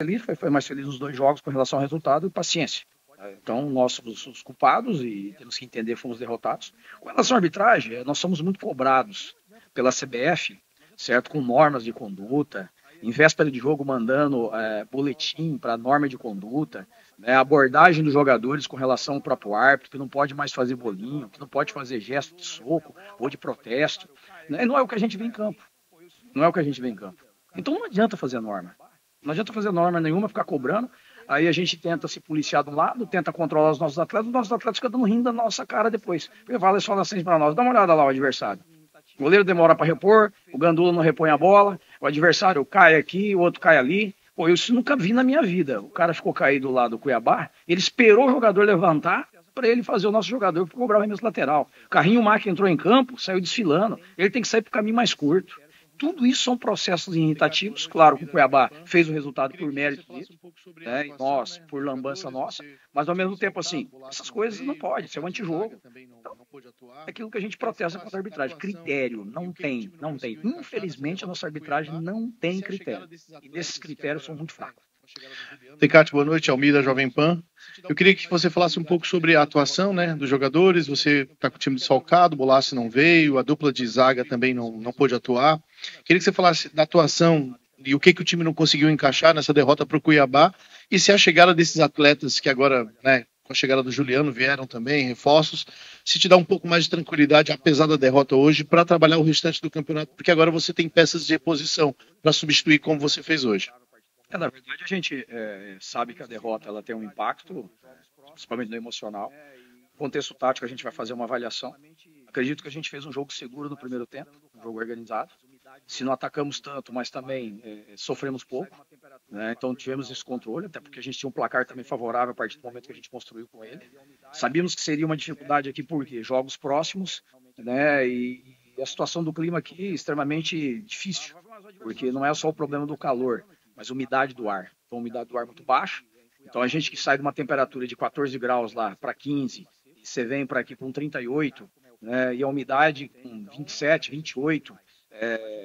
feliz, foi mais feliz nos 2 jogos com relação ao resultado e paciência. Então, nós somos os culpados e temos que entender que fomos derrotados. Com relação à arbitragem, nós somos muito cobrados pela CBF, certo? Com normas de conduta, em véspera de jogo mandando boletim para norma de conduta, né? Abordagem dos jogadores com relação ao próprio árbitro, que não pode mais fazer bolinho, que não pode fazer gesto de soco ou de protesto. Né? Não é o que a gente vê em campo. Não é o que a gente vê em campo. Então não adianta fazer norma. Não adianta fazer norma nenhuma, ficar cobrando. Aí a gente tenta se policiar de um lado, tenta controlar os nossos atletas ficam dando rindo da nossa cara depois. Porque fala só assim para nós, dá uma olhada lá o adversário. O goleiro demora para repor, o Gandula não repõe a bola, o adversário cai aqui, o outro cai ali. Pô, eu isso nunca vi na minha vida. O cara ficou caído lá do Cuiabá, ele esperou o jogador levantar para ele fazer o nosso jogador cobrar o arremesso lateral. O carrinho Mac entrou em campo, saiu desfilando. Ele tem que sair para o caminho mais curto. Tudo isso são processos irritativos. Claro que o Cuiabá fez o resultado por mérito dele, né? E nós, por lambança nossa, mas ao mesmo tempo, assim, essas coisas não podem, isso é um antijogo. Então, é aquilo que a gente protesta contra a arbitragem. Critério, não tem, não tem. Infelizmente, a nossa arbitragem não tem critério. E desses critérios são muito fracos. Tecate, boa noite, Almida, Jovem Pan. Eu queria que você falasse um pouco sobre a atuação, né, dos jogadores. Você está com o time desfalcado, o Bolassi não veio, a dupla de zaga também não pôde atuar. Queria que você falasse da atuação e o que o time não conseguiu encaixar nessa derrota para o Cuiabá e se a chegada desses atletas que agora, né, com a chegada do Juliano vieram também, reforços, se te dá um pouco mais de tranquilidade, apesar da derrota hoje, para trabalhar o restante do campeonato, porque agora você tem peças de reposição para substituir como você fez hoje. Na verdade, a gente sabe que a derrota ela tem um impacto, principalmente no emocional. No contexto tático, a gente vai fazer uma avaliação. Acredito que a gente fez um jogo seguro no primeiro tempo, um jogo organizado. Se não atacamos tanto, mas também sofremos pouco, né? Então tivemos esse controle, até porque a gente tinha um placar também favorável a partir do momento que a gente construiu com ele. Sabíamos que seria uma dificuldade aqui, porque jogos próximos, né? E a situação do clima aqui é extremamente difícil, porque não é só o problema do calor, mas umidade do ar. Então, umidade do ar muito baixa. Então, a gente que sai de uma temperatura de 14 graus lá para 15, e você vem para aqui com 38, né, e a umidade com 27, 28,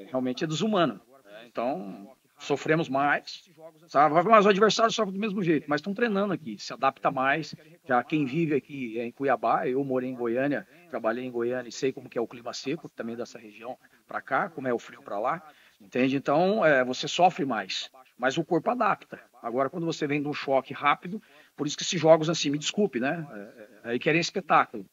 realmente é desumano. Né? Então, sofremos mais, sabe? Mas o adversário sofre do mesmo jeito, mas estão treinando aqui, se adapta mais. Já quem vive aqui em Cuiabá, eu morei em Goiânia, trabalhei em Goiânia e sei como que é o clima seco também dessa região para cá, como é o frio para lá. Entende? Então, você sofre mais, mas o corpo adapta. Agora, quando você vem de um choque rápido, por isso que esses jogos, assim, me desculpe, né? Aí querem espetáculo.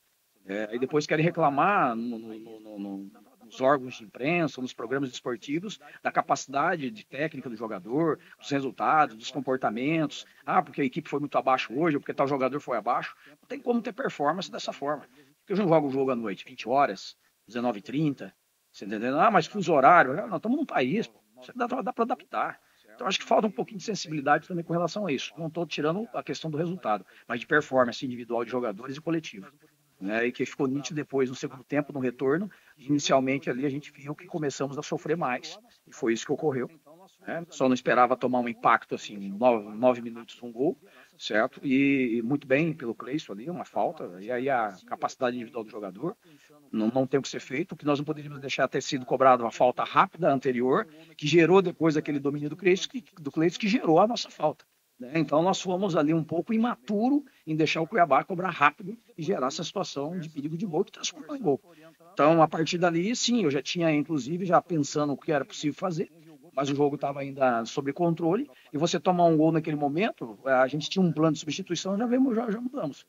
Aí depois querem reclamar nos órgãos de imprensa, nos programas esportivos, da capacidade de técnica do jogador, dos resultados, dos comportamentos. Ah, porque a equipe foi muito abaixo hoje, ou porque tal jogador foi abaixo. Não tem como ter performance dessa forma. Porque eu não jogo o jogo à noite, 20 horas, 19h30. Você entendeu? Ah, mas fuso horário. Não, estamos num país, pô. Isso dá para adaptar. Então, acho que falta um pouquinho de sensibilidade também com relação a isso. Não estou tirando a questão do resultado, mas de performance individual de jogadores e coletivo. Né? E que ficou nítido depois, no segundo tempo, no retorno. Inicialmente, ali, a gente viu que começamos a sofrer mais. E foi isso que ocorreu. Né? Só não esperava tomar um impacto, assim, 9 minutos, um gol, certo? E muito bem pelo Cleison ali, uma falta. E aí a capacidade individual do jogador. Não tem o que ser feito. O que nós não poderíamos deixar ter sido cobrado uma falta rápida anterior, que gerou depois aquele domínio do Cleison, que gerou a nossa falta. Né? Então nós fomos ali um pouco imaturo em deixar o Cuiabá cobrar rápido e gerar essa situação de perigo de gol que transformou em gol. Então a partir dali, sim, eu já tinha inclusive já pensando o que era possível fazer, mas o jogo estava ainda sob controle e você tomar um gol naquele momento, a gente tinha um plano de substituição, já mudamos.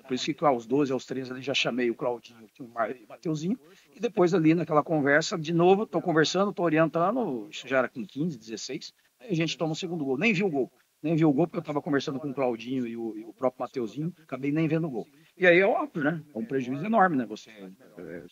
Por isso que aos 12, aos 13 ali já chamei o Claudinho e o Mateuzinho. E depois ali naquela conversa, de novo, estou conversando, estou orientando, isso já era com 15, 16. Aí a gente toma o segundo gol. Nem vi o gol. Nem vi o gol porque eu estava conversando com o Claudinho e o próprio Mateuzinho. Acabei nem vendo o gol. E aí é óbvio, né? É um prejuízo enorme, né? Você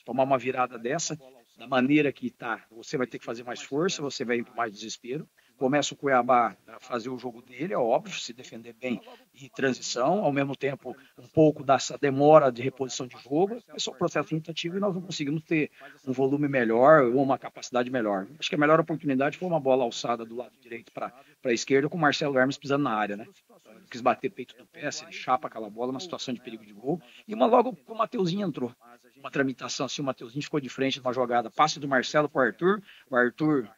tomar uma virada dessa, da maneira que está, você vai ter que fazer mais força, você vai ir para mais desespero. Começa o Cuiabá a fazer o jogo dele, é óbvio, se defender bem e transição, ao mesmo tempo um pouco dessa demora de reposição de jogo, é só um processo tentativo e nós não conseguimos ter um volume melhor ou uma capacidade melhor. Acho que a melhor oportunidade foi uma bola alçada do lado direito para a esquerda com o Marcelo Hermes pisando na área, né? Quis bater peito do pé, ele chapa aquela bola, uma situação de perigo de gol, e uma logo que o Mateuzinho entrou. Uma tramitação assim, o Mateuzinho ficou de frente de uma jogada, passe do Marcelo para o Arthur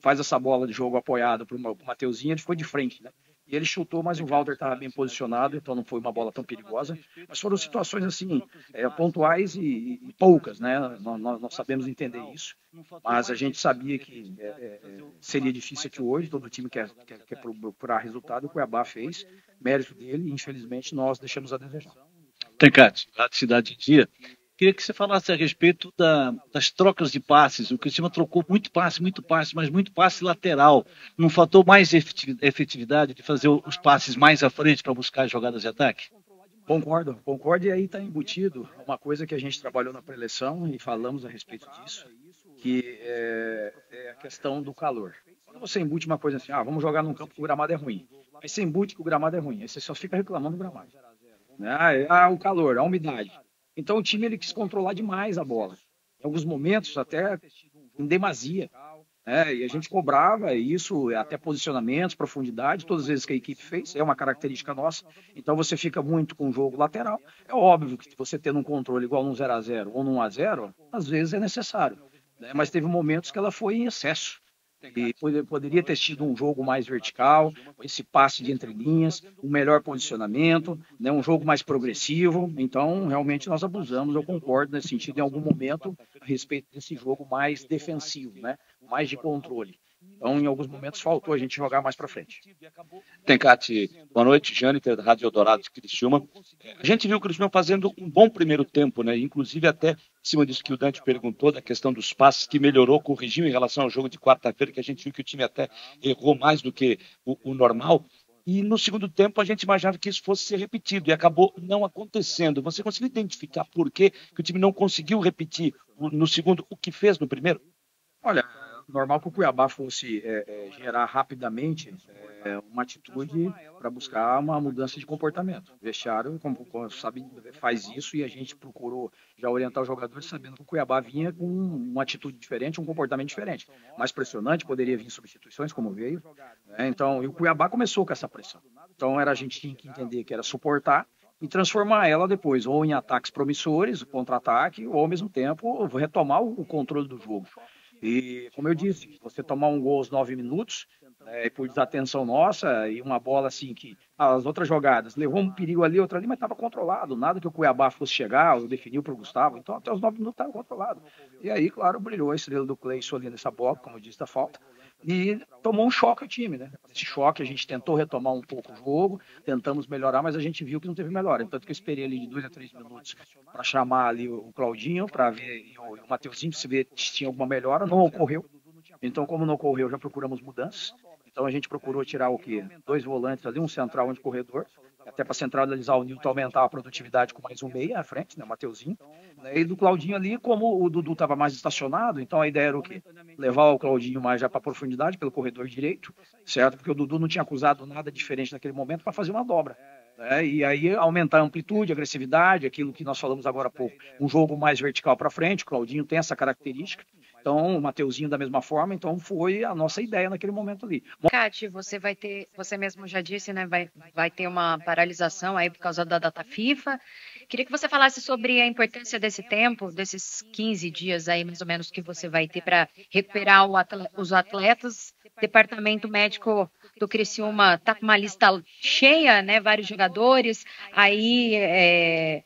faz essa bola de jogo apoiada para o Mateuzinho, ele ficou de frente, né? E ele chutou, mas o Walter estava bem posicionado, então não foi uma bola tão perigosa. Mas foram situações assim, pontuais e poucas, né? Nós sabemos entender isso, mas a gente sabia que seria difícil aqui hoje, todo time quer procurar resultado, o Cuiabá fez, mérito dele, e infelizmente nós deixamos a desejar. Tencate, lá de Cidade Dia, queria que você falasse a respeito das trocas de passes. O Criciúma trocou muito passe, mas muito passe lateral. Não faltou mais efetividade de fazer os passes mais à frente para buscar jogadas de ataque? Concordo. E aí está embutido uma coisa que a gente trabalhou na pré-eleição e falamos a respeito disso, que é a questão do calor. Quando você embute uma coisa assim, vamos jogar num campo que o gramado é ruim. Aí você embute que o gramado é ruim, aí você só fica reclamando do gramado. O calor, a umidade. Então o time ele quis controlar demais a bola. Em alguns momentos até em demasia. E a gente cobrava isso, até posicionamentos, profundidade, todas as vezes que a equipe fez, é uma característica nossa. Então você fica muito com o jogo lateral. É óbvio que você tendo um controle igual num 0-0 ou num 1-0, às vezes é necessário. Mas teve momentos que ela foi em excesso. E poderia ter sido um jogo mais vertical, esse passe de entrelinhas, um melhor posicionamento, um jogo mais progressivo. Então, realmente, nós abusamos, eu concordo nesse sentido, em algum momento, a respeito desse jogo mais defensivo, mais de controle. Então, em alguns momentos, faltou a gente jogar mais para frente. Tencate, boa noite, Jâniter, da Rádio Eldorado de Criciúma. A gente viu o Criciúma fazendo um bom primeiro tempo, né? Inclusive até em cima disso que o Dante perguntou, da questão dos passes, que melhorou, corrigiu em relação ao jogo de quarta-feira, que a gente viu que o time até errou mais do que o normal. E no segundo tempo a gente imaginava que isso fosse ser repetido e acabou não acontecendo. Você conseguiu identificar por que o time não conseguiu repetir no segundo o que fez no primeiro? Olha, normal que o Cuiabá fosse gerar rapidamente uma atitude para buscar uma mudança de comportamento. O vestiário, como sabe, faz isso e a gente procurou já orientar os jogadores sabendo que o Cuiabá vinha com uma atitude diferente, um comportamento diferente. Mais pressionante, poderia vir substituições, como veio. Então, e o Cuiabá começou com essa pressão. Então, a gente tinha que entender que era suportar e transformar ela depois ou em ataques promissores, contra-ataque, ou ao mesmo tempo retomar o controle do jogo. E, como eu disse, você tomar um gol aos 9 minutos, por desatenção nossa, e uma bola assim que as outras jogadas levou um perigo ali, outra ali, mas estava controlado. Nada que o Cuiabá fosse chegar, ou definiu para o Gustavo. Então, até os 9 minutos estava controlado. E aí, claro, brilhou a estrela do Cleison ali nessa bola, como eu disse, da falta. E tomou um choque o time, né? Esse choque a gente tentou retomar um pouco o jogo, tentamos melhorar, mas a gente viu que não teve melhora. Tanto que eu esperei ali de 2 a 3 minutos para chamar ali o Claudinho, para ver o Mateuzinho, para ver se tinha alguma melhora. Não ocorreu. Então, como não ocorreu, já procuramos mudanças. Então, a gente procurou tirar o quê? 2 volantes ali, um central, um de corredor, até para centralizar o Nilton, aumentar a produtividade com mais um meia à frente, né, o Mateuzinho. E do Claudinho ali, como o Dudu estava mais estacionado, então a ideia era o quê? Levar o Claudinho mais já para a profundidade, pelo corredor direito, certo? Porque o Dudu não tinha acusado nada diferente naquele momento para fazer uma dobra. E aí aumentar a amplitude, a agressividade, aquilo que nós falamos agora há pouco, um jogo mais vertical para frente, o Claudinho tem essa característica, então o Mateuzinho da mesma forma, então foi a nossa ideia naquele momento ali. Cate, você mesmo já disse, né, vai ter uma paralisação aí por causa da data FIFA. Queria que você falasse sobre a importância desse tempo, desses 15 dias aí mais ou menos que você vai ter para recuperar os atletas. Departamento médico do Criciúma está com uma lista cheia, né, vários jogadores aí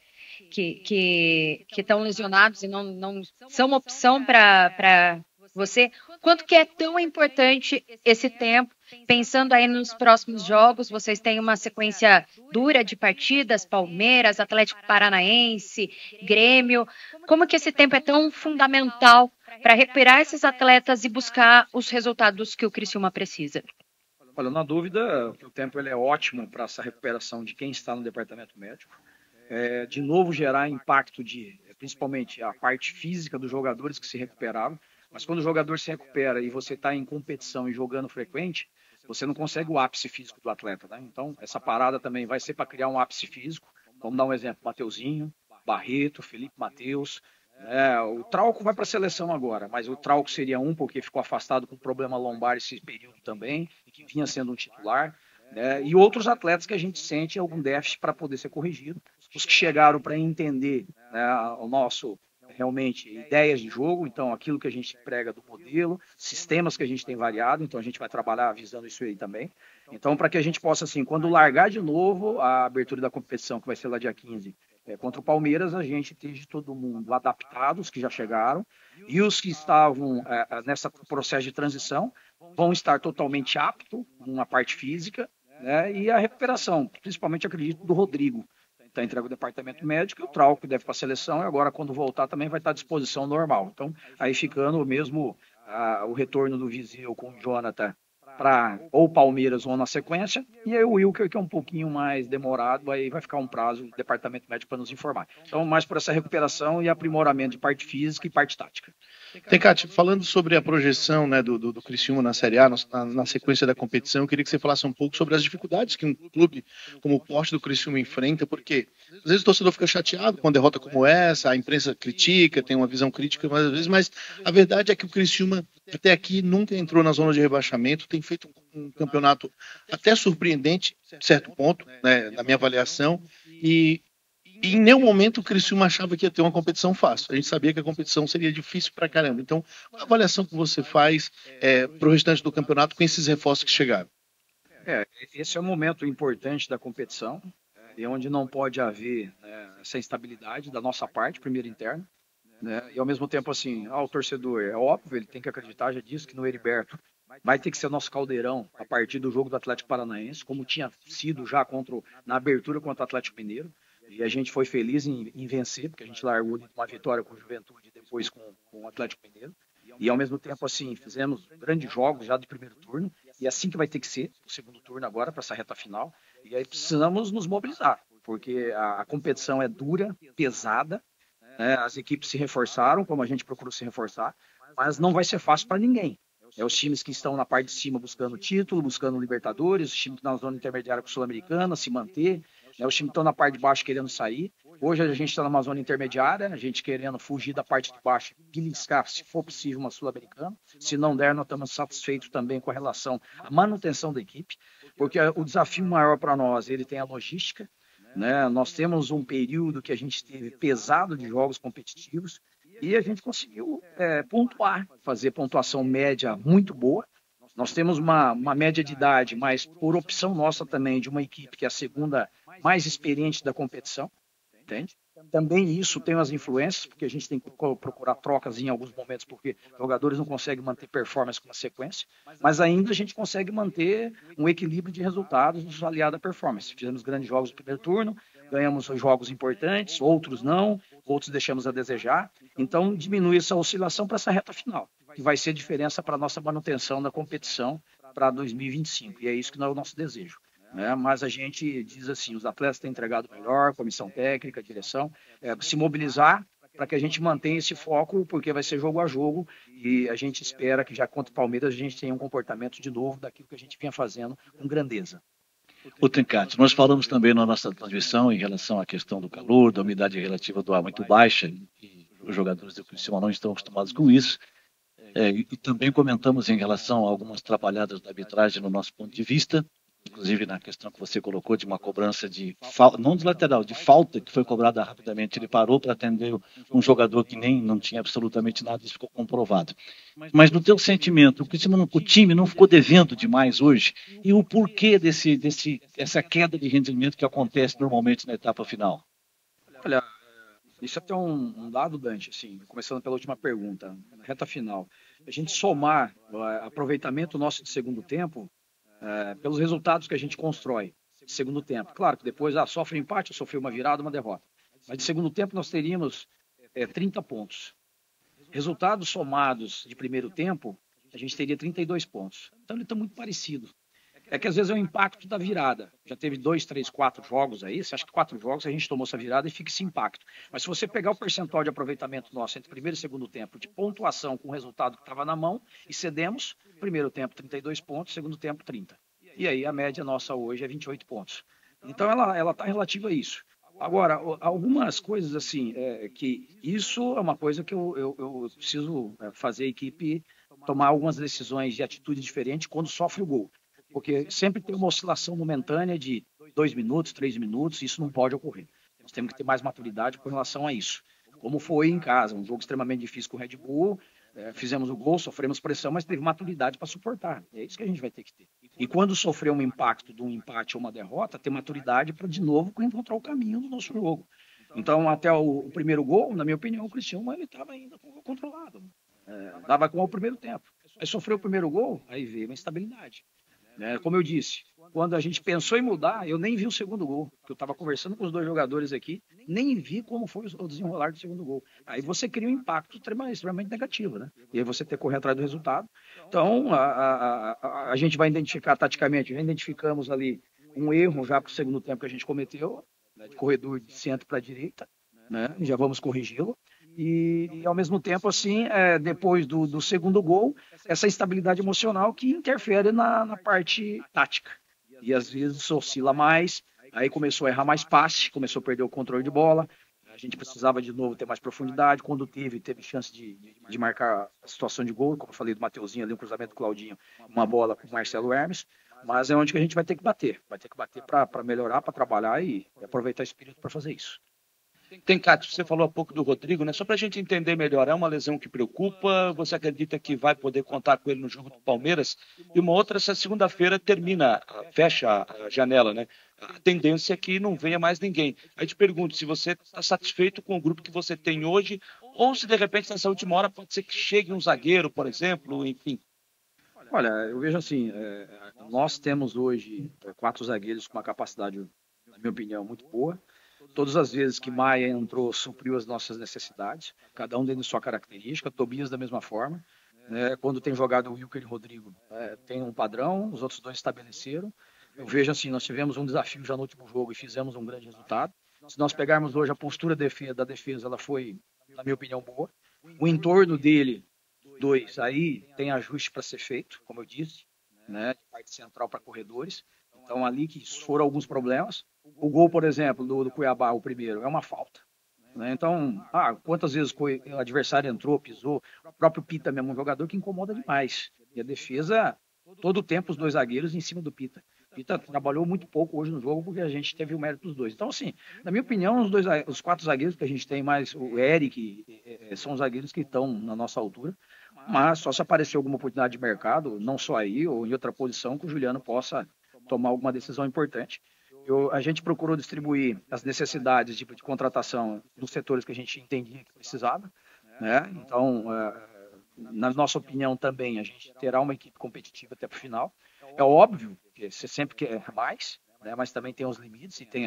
que estão lesionados e não são uma opção para você. Quanto que é tão importante esse tempo, pensando aí nos próximos jogos? Vocês têm uma sequência dura de partidas, Palmeiras, Atlético Paranaense, Grêmio. Como que esse tempo é tão fundamental para recuperar esses atletas e buscar os resultados que o Criciúma precisa? Olha, na dúvida, o tempo ele é ótimo para essa recuperação de quem está no departamento médico. De novo, gerar impacto principalmente a parte física dos jogadores que se recuperaram. Mas quando o jogador se recupera e você está em competição e jogando frequente, você não consegue o ápice físico do atleta, né? Então, essa parada também vai ser para criar um ápice físico. Vamos dar um exemplo: Mateuzinho, Barreto, Felipe Mateus. O Trauco vai para a seleção agora, mas o Trauco seria porque ficou afastado com problema lombar esse período também, e que vinha sendo um titular. E outros atletas que a gente sente algum déficit para poder ser corrigido. Os que chegaram para entender o nosso realmente ideias de jogo, então aquilo que a gente prega do modelo, sistemas que a gente tem variado, então a gente vai trabalhar visando isso aí também. Então, para que a gente possa, assim, quando largar de novo a abertura da competição, que vai ser lá dia 15, contra o Palmeiras, a gente esteja todo mundo adaptado, os que já chegaram, e os que estavam nessa processo de transição vão estar totalmente aptos na parte física, né, e a recuperação, principalmente, acredito, do Rodrigo, está entregue ao departamento médico, e o Trauco que deve para a seleção, e agora, quando voltar, também vai estar à disposição normal. Então, aí ficando mesmo o retorno do Viseu com o Jonathan para ou Palmeiras ou na sequência, e aí o Wilker, que é um pouquinho mais demorado, aí vai ficar um prazo do departamento médico para nos informar. Então, mais por essa recuperação e aprimoramento de parte física e parte tática. Tencati, falando sobre a projeção, né, do Criciúma na Série A, na sequência da competição, eu queria que você falasse um pouco sobre as dificuldades que um clube como o porte do Criciúma enfrenta, porque às vezes o torcedor fica chateado com uma derrota como essa, a imprensa critica, tem uma visão crítica às vezes, mas a verdade é que o Criciúma até aqui nunca entrou na zona de rebaixamento, tem feito um campeonato até surpreendente, certo ponto, né, na minha avaliação, e em nenhum momento o Criciúma achava que ia ter uma competição fácil. A gente sabia que a competição seria difícil pra caramba. Então, qual a avaliação que você faz para o restante do campeonato com esses reforços que chegaram? Esse é um momento importante da competição, e onde não pode haver essa instabilidade da nossa parte, primeiro interna, né? E ao mesmo tempo, assim, o torcedor, é óbvio, ele tem que acreditar, já disse que no Heriberto vai ter que ser nosso caldeirão a partir do jogo do Atlético Paranaense, como tinha sido já na abertura contra o Atlético Mineiro. E a gente foi feliz em vencer, porque a gente largou de uma vitória com o Juventude e depois com o Atlético Mineiro. E ao mesmo tempo, assim, fizemos grandes jogos já do primeiro turno, e assim que vai ter que ser o segundo turno agora, para essa reta final. E aí precisamos nos mobilizar, porque a competição é dura, pesada, né? As equipes se reforçaram, como a gente procurou se reforçar, mas não vai ser fácil para ninguém. Os times que estão na parte de cima buscando título, buscando Libertadores, os times que estão na zona intermediária com Sul-Americana, se manter, os times que estão na parte de baixo querendo sair. Hoje a gente está numa zona intermediária, a gente querendo fugir da parte de baixo, beliscar, se for possível, uma Sul-Americana. Se não der, nós estamos satisfeitos também com a relação à manutenção da equipe, porque o desafio maior para nós, ele tem a logística, né? Nós temos um período que a gente teve pesado de jogos competitivos, e a gente conseguiu pontuar, fazer pontuação média muito boa. Nós temos uma média de idade, mas por opção nossa também, de uma equipe que é a segunda mais experiente da competição, entende? Também isso tem as influências, porque a gente tem que procurar trocas em alguns momentos, porque jogadores não conseguem manter performance com uma sequência, mas ainda a gente consegue manter um equilíbrio de resultados aliado à performance. Fizemos grandes jogos no primeiro turno, ganhamos jogos importantes, outros não, outros deixamos a desejar, então diminui essa oscilação para essa reta final, que vai ser diferença para a nossa manutenção da competição para 2025, e é isso que é o nosso desejo. Mas a gente diz assim, os atletas têm entregado melhor, comissão técnica, direção, se mobilizar para que a gente mantenha esse foco, porque vai ser jogo a jogo, e a gente espera que já contra o Palmeiras a gente tenha um comportamento de novo daquilo que a gente vinha fazendo com grandeza. O Tencati, nós falamos também na nossa transmissão em relação à questão do calor, da umidade relativa do ar muito baixa, e os jogadores do Criciúma não estão acostumados com isso. E também comentamos em relação a algumas atrapalhadas da arbitragem no nosso ponto de vista, inclusive na questão que você colocou de uma cobrança de falta, não de lateral, de falta que foi cobrada rapidamente. Ele parou para atender um jogador que não tinha absolutamente nada, isso ficou comprovado. Mas no teu sentimento, o time não ficou devendo demais hoje? E o porquê dessa queda de rendimento que acontece normalmente na etapa final? Olha, isso é até um dado, Dante, assim, começando pela última pergunta, na reta final. A gente somar o aproveitamento nosso de segundo tempo, pelos resultados que a gente constrói de segundo tempo. Claro que depois sofre um empate, sofreu uma virada, uma derrota. Mas de segundo tempo nós teríamos 30 pontos. Resultados somados de primeiro tempo, a gente teria 32 pontos. Então ele está muito parecido. É que às vezes é o impacto da virada. Já teve 2, 3, 4 jogos aí, você acha que 4 jogos a gente tomou essa virada e fica esse impacto. Mas se você pegar o percentual de aproveitamento nosso entre primeiro e segundo tempo, de pontuação com o resultado que estava na mão, e cedemos, primeiro tempo 32 pontos, segundo tempo 30. E aí a média nossa hoje é 28 pontos. Então ela está relativa a isso. Agora, algumas coisas assim, que isso é uma coisa que eu preciso fazer a equipe tomar algumas decisões de atitude diferente quando sofre o gol. Porque sempre tem uma oscilação momentânea de 2 minutos, 3 minutos, isso não pode ocorrer. Nós temos que ter mais maturidade com relação a isso. como foi em casa, um jogo extremamente difícil com o Red Bull, fizemos o gol, sofremos pressão, mas teve maturidade para suportar. É isso que a gente vai ter que ter. E quando sofrer um impacto de um empate ou uma derrota, ter maturidade para de novo encontrar o caminho do nosso jogo. Então, até o primeiro gol, na minha opinião, o Criciúma ele estava ainda controlado. Dava com o primeiro tempo. Aí sofreu o primeiro gol, aí veio uma instabilidade. Como eu disse, quando a gente pensou em mudar, eu nem vi o segundo gol, porque eu estava conversando com os dois jogadores aqui, nem vi como foi o desenrolar do segundo gol. Aí você cria um impacto extremamente negativo, né? E aí você tem que correr atrás do resultado. Então, a gente vai identificar taticamente, já identificamos ali um erro já para o segundo tempo que a gente cometeu, né, de corredor de centro para a direita, né? Já vamos corrigi-lo. E, ao mesmo tempo, assim, depois do segundo gol, essa instabilidade emocional que interfere na parte tática. E às vezes oscila mais, aí começou a errar mais passe, começou a perder o controle de bola, a gente precisava de novo ter mais profundidade, quando teve chance de marcar a situação de gol, como eu falei do Mateuzinho ali, um cruzamento do Claudinho, uma bola com o Marcelo Hermes, mas é onde que a gente vai ter que bater para melhorar, para trabalhar e aproveitar o espírito para fazer isso. Tem, Cássio, você falou há pouco do Rodrigo, né? Só para a gente entender melhor, é uma lesão que preocupa? Você acredita que vai poder contar com ele no jogo do Palmeiras? E uma outra, essa segunda-feira fecha a janela, né? A tendência é que não venha mais ninguém. Aí te pergunto se você está satisfeito com o grupo que você tem hoje, ou se de repente nessa última hora pode ser que chegue um zagueiro, por exemplo, enfim. Olha, eu vejo assim, nós temos hoje 4 zagueiros com uma capacidade, na minha opinião, muito boa. Todas as vezes que Maia entrou, supriu as nossas necessidades, cada um dentro de sua característica, Tobias da mesma forma. Quando tem jogado o Wilker e o Rodrigo, tem um padrão, os outros 2 estabeleceram. Eu vejo assim, nós tivemos um desafio já no último jogo e fizemos um grande resultado. Se nós pegarmos hoje a postura da defesa, ela foi, na minha opinião, boa. O entorno dele, 2, aí tem ajuste para ser feito, como eu disse, né, de parte central para corredores. Então, ali que foram alguns problemas. O gol, por exemplo, do Cuiabá, o primeiro, é uma falta. Né? Então, quantas vezes o adversário entrou, pisou, o próprio Pita mesmo, um jogador que incomoda demais. E a defesa, todo o tempo, os 2 zagueiros em cima do Pita. O Pita trabalhou muito pouco hoje no jogo, porque a gente teve o mérito dos 2. Então, assim, na minha opinião, os 4 zagueiros que a gente tem, mais o Eric, são os zagueiros que estão na nossa altura. Mas só se aparecer alguma oportunidade de mercado, não só aí, ou em outra posição, que o Juliano possa tomar alguma decisão importante. A gente procurou distribuir as necessidades de contratação dos setores que a gente entendia que precisava, né? Então, na nossa opinião também, a gente terá uma equipe competitiva até para o final. É óbvio que você sempre quer mais, né? Mas também tem os limites e tem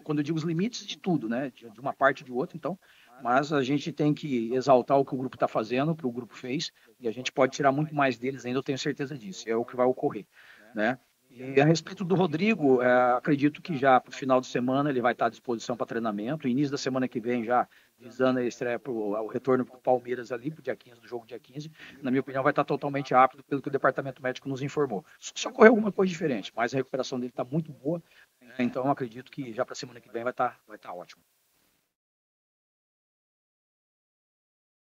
quando eu digo os limites de tudo, né? De uma parte ou de outra, então, mas a gente tem que exaltar o que o grupo está fazendo, o que o grupo fez, e a gente pode tirar muito mais deles ainda, eu tenho certeza disso, é o que vai ocorrer, né? E a respeito do Rodrigo, acredito que já para o final de semana ele vai estar à disposição para treinamento, início da semana que vem já visando a estreia o retorno para o Palmeiras ali, para o dia 15, do jogo dia 15, na minha opinião vai estar totalmente apto pelo que o departamento médico nos informou. Só ocorreu alguma coisa diferente, mas a recuperação dele está muito boa, então acredito que já para a semana que vem vai estar ótimo.